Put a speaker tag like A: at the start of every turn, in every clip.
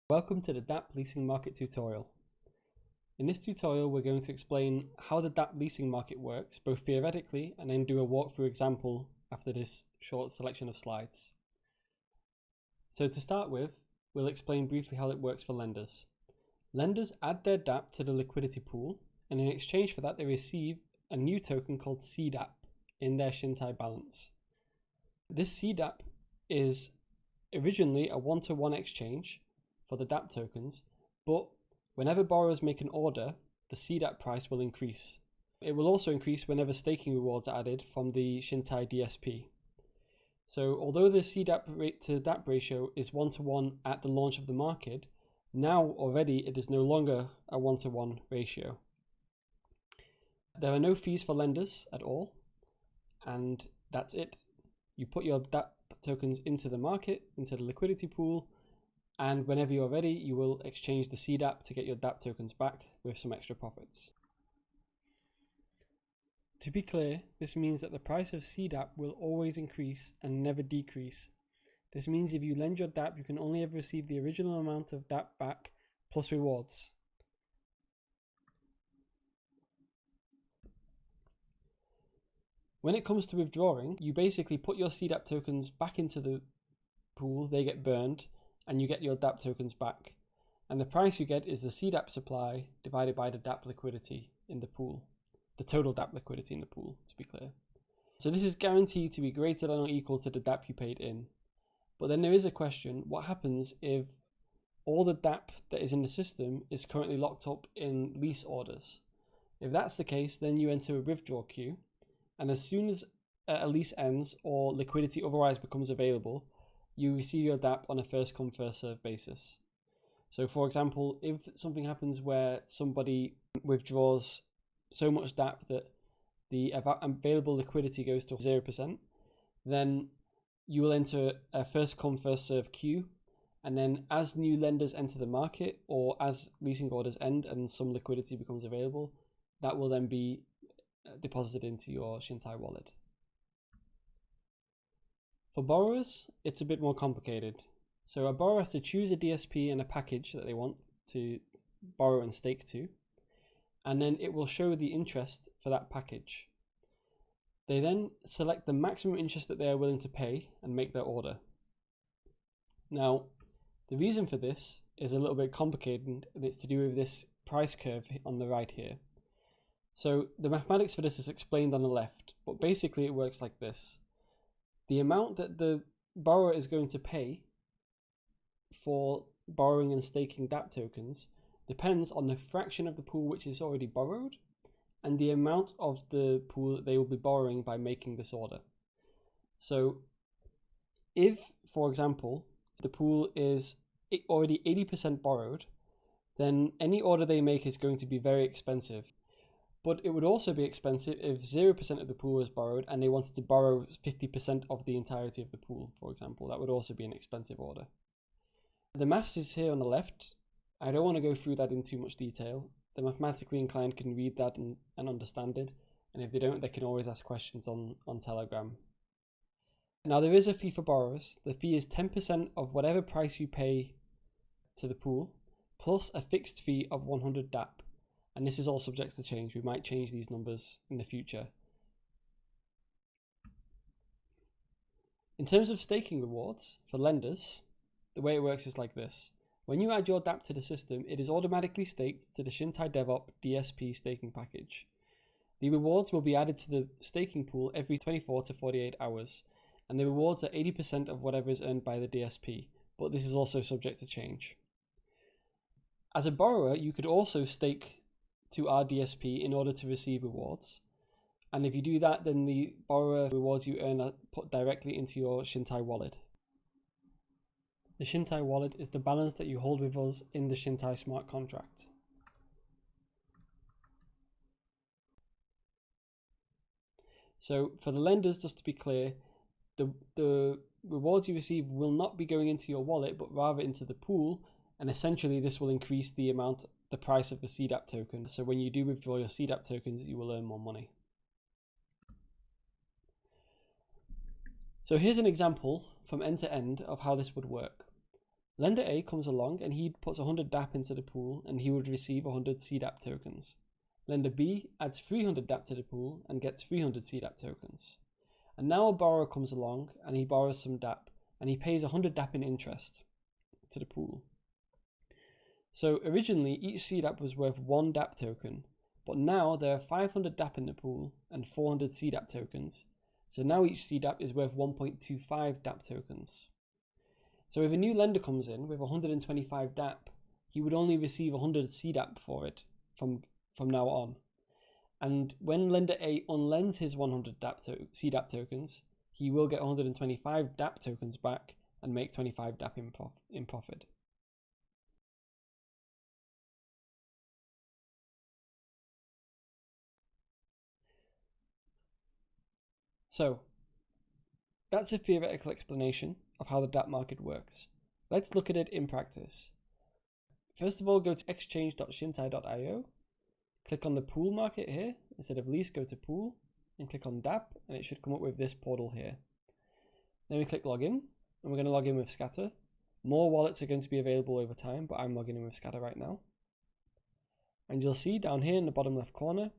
A: Welcome to the DAPP Leasing Market tutorial. In this tutorial we're going to explain how the DAPP leasing market works, both theoretically and then do a walkthrough example after this short selection of slides. So to start with, we'll explain briefly how it works for lenders. Lenders add their DAPP to the liquidity pool, and in exchange for that they receive a new token called CDAPP in their Chintai balance. This CDAPP is originally a one-to-one exchange for the DAPP tokens, but whenever borrowers make an order, the CDAPP price will increase. It will also increase whenever staking rewards are added from the Chintai DSP. So although the CDAPP rate to DAPP ratio is 1-to-1 at the launch of the market, now already it is no longer a 1-to-1 ratio. There are no fees for lenders at all, and that's it. You put your DAPP tokens into the market, into the liquidity pool, and whenever you're ready, you will exchange the CDAPP to get your DAPP tokens back with some extra profits. To be clear, this means that the price of CDAPP will always increase and never decrease. This means if you lend your DAPP, you can only ever receive the original amount of DAPP back plus rewards. When it comes to withdrawing, you basically put your CDAPP tokens back into the pool, they get burned, and you get your DAPP tokens back. And the price you get is the CDAPP supply divided by the DAPP liquidity in the pool, the total DAPP liquidity in the pool, to be clear. So this is guaranteed to be greater than or equal to the DAPP you paid in. But then there is a question: what happens if all the DAPP that is in the system is currently locked up in lease orders? If that's the case, then you enter a withdrawal queue, and as soon as a lease ends or liquidity otherwise becomes available, you receive your DAPP on a first come first serve basis. So for example, if something happens where somebody withdraws so much DAPP that the available liquidity goes to 0%, then you will enter a first come first serve queue, and then as new lenders enter the market or as leasing orders end and some liquidity becomes available, that will then be deposited into your Chintai wallet. For borrowers, it's a bit more complicated. So a borrower has to choose a DSP and a package that they want to borrow and stake to, and then it will show the interest for that package. They then select the maximum interest that they are willing to pay and make their order. Now, the reason for this is a little bit complicated, and it's to do with this price curve on the right here. So the mathematics for this is explained on the left, but basically it works like this. The amount that the borrower is going to pay for borrowing and staking DAPP tokens depends on the fraction of the pool which is already borrowed and the amount of the pool that they will be borrowing by making this order. So if, for example, the pool is already 80% borrowed, then any order they make is going to be very expensive. But it would also be expensive if 0% of the pool was borrowed and they wanted to borrow 50% of the entirety of the pool, for example. That would also be an expensive order. The maths is here on the left. I don't want to go through that in too much detail. The mathematically inclined can read that and understand it. And if they don't, they can always ask questions on Telegram. Now, there is a fee for borrowers. The fee is 10% of whatever price you pay to the pool, plus a fixed fee of 100 DAPP. And this is all subject to change. We might change these numbers in the future. In terms of staking rewards for lenders, the way it works is like this. When you add your DAPP to the system, it is automatically staked to the Chintai DevOps DSP staking package. The rewards will be added to the staking pool every 24 to 48 hours, and the rewards are 80% of whatever is earned by the DSP, but this is also subject to change. As a borrower, you could also stake to our DSP in order to receive rewards, and if you do that, then the borrower rewards you earn are put directly into your Chintai wallet. The Chintai wallet is the balance that you hold with us in the Chintai smart contract. So for the lenders, just to be clear, the rewards you receive will not be going into your wallet but rather into the pool, and essentially this will increase the price of the CDAPP token. So when you do withdraw your CDAPP tokens, you will earn more money. So here's an example from end to end of how this would work. Lender A comes along and he puts 100 DAPP into the pool and he would receive 100 CDAPP tokens. Lender B adds 300 DAPP to the pool and gets 300 CDAPP tokens. And now a borrower comes along and he borrows some DAPP and he pays 100 DAPP in interest to the pool. So originally each CDAPP was worth 1 DAPP token, but now there are 500 DAPP in the pool and 400 CDAPP tokens. So now each CDAPP is worth 1.25 DAPP tokens. So if a new lender comes in with 125 DAPP, he would only receive 100 CDAPP for it from now on. And when lender A unlends his 100 CDAPP tokens, he will get 125 DAPP tokens back and make 25 DAPP in profit. So that's a theoretical explanation of how the DAPP market works. Let's look at it in practice. First of all, go to exchange.chintai.io, click on the pool market here. Instead of lease, go to pool and click on DAPP, and it should come up with this portal here. Then we click login, and we're going to log in with Scatter. More wallets are going to be available over time, but I'm logging in with Scatter right now. And you'll see down here in the bottom left corner,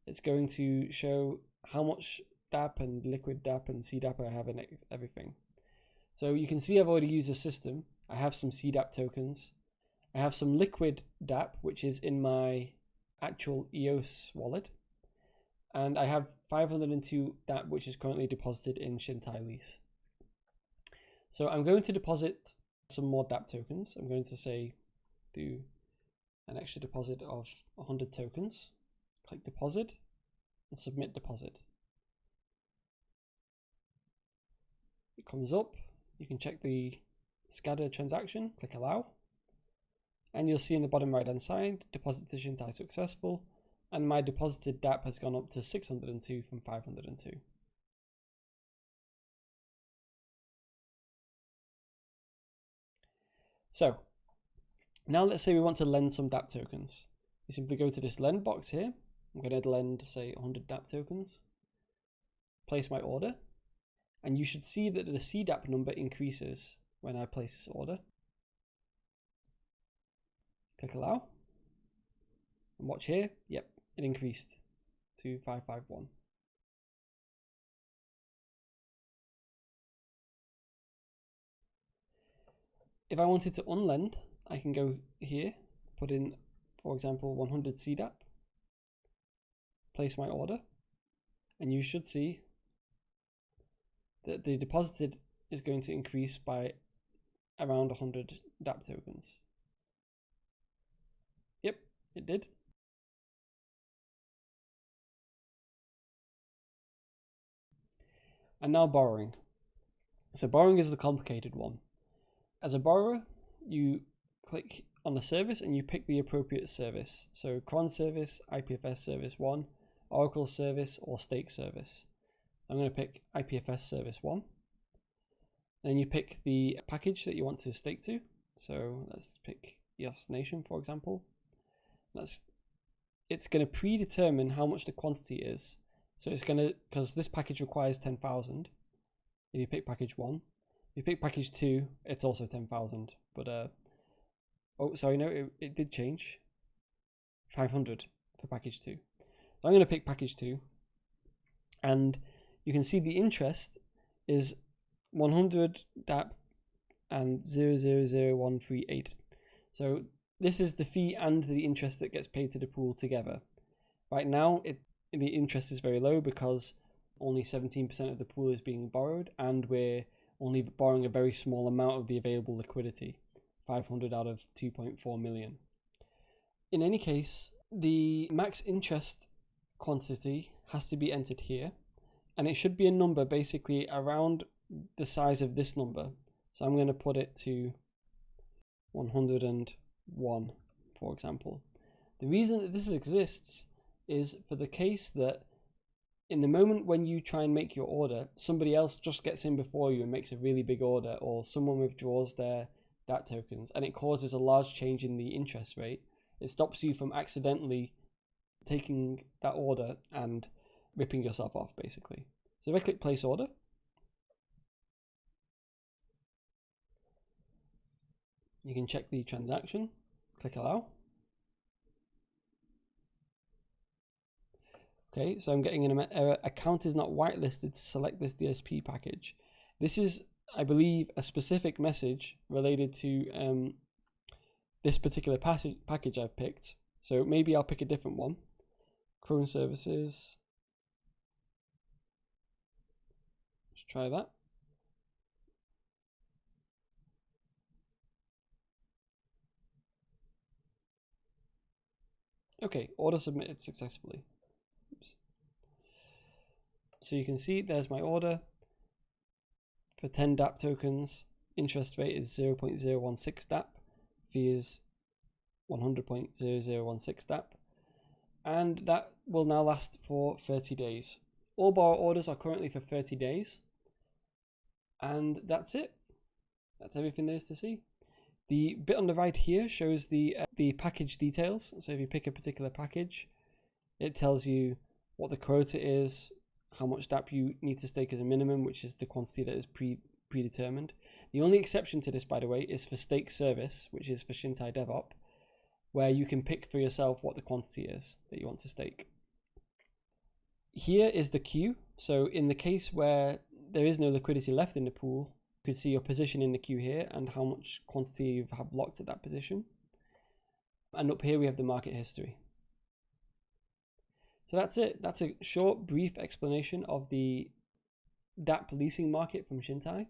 A: it's going to show how much DAPP and liquid DAPP and CDAPP I have in everything. So you can see I've already used the system. I have some CDAPP tokens. I have some liquid DAPP, which is in my actual EOS wallet. And I have 502 DAPP, which is currently deposited in Chintai Lease. So I'm going to deposit some more DAPP tokens. I'm going to say do an extra deposit of 100 tokens. Click deposit and submit deposit. It comes up. You can check the scatter transaction, click allow. And you'll see in the bottom right hand side, deposit to Chintai successful. And my deposited DAPP has gone up to 602 from 502. So now let's say we want to lend some DAPP tokens. You simply go to this lend box here. I'm going to lend, say, 100 DAPP tokens. Place my order. And you should see that the CDAPP number increases when I place this order. Click allow. And watch here. Yep, it increased to 551. If I wanted to unlend, I can go here, put in, for example, 100 CDAPP, place my order, and you should see that the deposited is going to increase by around 100 DAPP tokens. Yep, it did. And now borrowing. So borrowing is the complicated one. As a borrower, you click on the service and you pick the appropriate service. So cron service, IPFS service 1, Oracle service, or stake service. I'm going to pick IPFS service 1. Then you pick the package that you want to stake to. So let's pick EOS Nation, for example. It's going to predetermine how much the quantity is. So it's going to, because this package requires 10,000. If you pick package 1. If you pick package 2, it's also 10,000. But, oh, sorry, no, it did change. 500 for package 2. So I'm going to pick package 2. And you can see the interest is 100 DAPP and 0.00138. So this is the fee and the interest that gets paid to the pool together. Right now, the interest is very low because only 17% of the pool is being borrowed, and we're only borrowing a very small amount of the available liquidity, 500 out of 2.4 million. In any case, the max interest quantity has to be entered here, and it should be a number basically around the size of this number. So I'm going to put it to 101, for example. The reason that this exists is for the case that in the moment when you try and make your order, somebody else just gets in before you and makes a really big order, or someone withdraws their DAPP tokens and it causes a large change in the interest rate. It stops you from accidentally taking that order and ripping yourself off, basically. So if I click place order, You can check the transaction, click allow. Okay, so I'm getting an error, account is not whitelisted to select this DSP package. This is, I believe, a specific message related to this particular package I've picked. So maybe I'll pick a different one. Chrome services. Let's try that. Okay, order submitted successfully. Oops. So you can see there's my order for 10 DAPP tokens. Interest rate is 0.016 DAPP. Fee is 100.0016 DAPP. And that will now last for 30 days. All borrow orders are currently for 30 days. And that's it. That's everything there is to see. The bit on the right here shows the package details. So if you pick a particular package, it tells you what the quota is, how much DAPP you need to stake as a minimum, which is the quantity that is predetermined. The only exception to this, by the way, is for stake service, which is for Chintai DevOps, where you can pick for yourself what the quantity is that you want to stake. Here is the queue. So in the case where there is no liquidity left in the pool, you could see your position in the queue here and how much quantity you have locked at that position. And up here we have the market history. So that's it. That's a short, brief explanation of the DAPP leasing market from Chintai.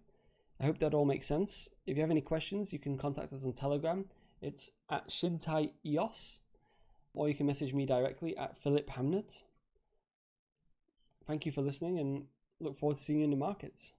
A: I hope that all makes sense. If you have any questions, you can contact us on Telegram. It's at Chintai EOS, or you can message me directly at Philip Hamnet. Thank you for listening and look forward to seeing you in the markets.